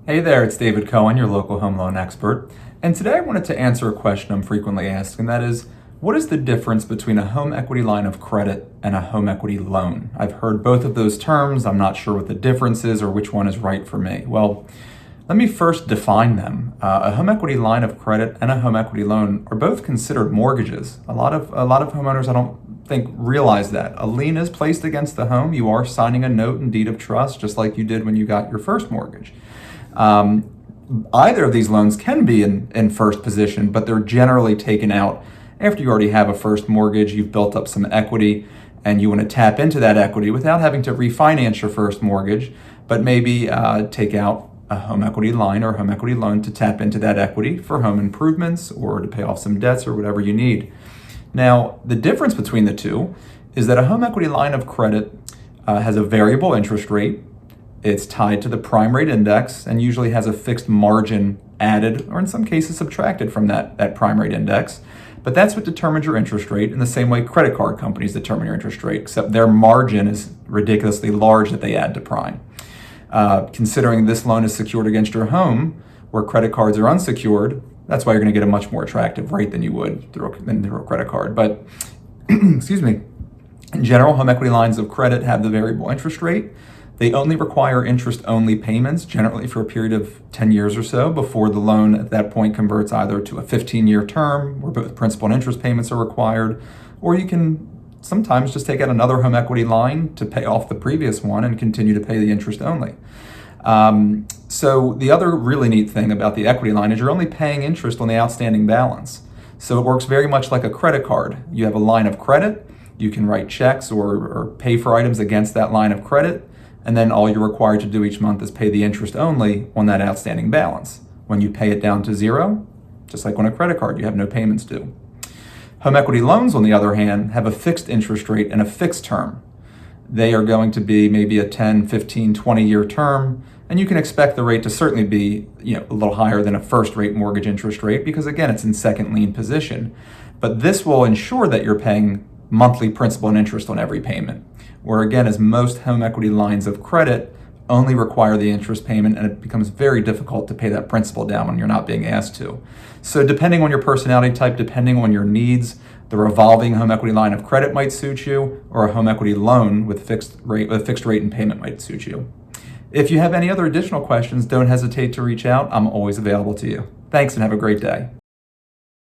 Hey there, it's David Cohen, your local home loan expert. And today I wanted to answer a question I'm frequently asked, and that is, what is the difference between a home equity line of credit and a home equity loan? I've heard both of those terms. I'm not sure what the difference is or which one is right for me. Well, let me first define them. A home equity line of credit and a home equity loan are both considered mortgages. A lot of homeowners, I don't think, realize that. A lien is placed against the home. You are signing a note and deed of trust, just like you did when you got your first mortgage. Um, Either of these loans can be in first position, but they're generally taken out after you already have a first mortgage, you've built up some equity, and you want to tap into that equity without having to refinance your first mortgage, but maybe take out a home equity line or a home equity loan to tap into that equity for home improvements or to pay off some debts or whatever you need. Now, the difference between the two is that a home equity line of credit has a variable interest rate. It's tied to the prime rate index and usually has a fixed margin added or in some cases subtracted from that prime rate index. But that's what determines your interest rate in the same way credit card companies determine your interest rate, except their margin is ridiculously large that they add to prime. Considering this loan is secured against your home, where credit cards are unsecured, that's why you're going to get a much more attractive rate than you would through a credit card. But, excuse me, in general, home equity lines of credit have the variable interest rate. They only require interest-only payments, generally for a period of 10 years or so, before the loan at that point converts either to a 15-year term, where both principal and interest payments are required, or you can sometimes just take out another home equity line to pay off the previous one and continue to pay the interest only. So the other really neat thing about the equity line is you're only paying interest on the outstanding balance. So it works very much like a credit card. You have a line of credit, you can write checks or pay for items against that line of credit, and then all you're required to do each month is pay the interest only on that outstanding balance. When you pay it down to zero, just like on a credit card, you have no payments due. Home equity loans, on the other hand, have a fixed interest rate and a fixed term. They are going to be maybe a 10, 15, 20-year term, and you can expect the rate to certainly be a little higher than a first rate mortgage interest rate because, again, it's in second lien position. But this will ensure that you're paying monthly principal and interest on every payment, where again, as most home equity lines of credit only require the interest payment, and it becomes very difficult to pay that principal down when you're not being asked to. So depending on your personality type, depending on your needs, the revolving home equity line of credit might suit you, or a home equity loan with fixed rate and payment might suit you. If you have any other additional questions, don't hesitate to reach out. I'm always available to you. Thanks and have a great day.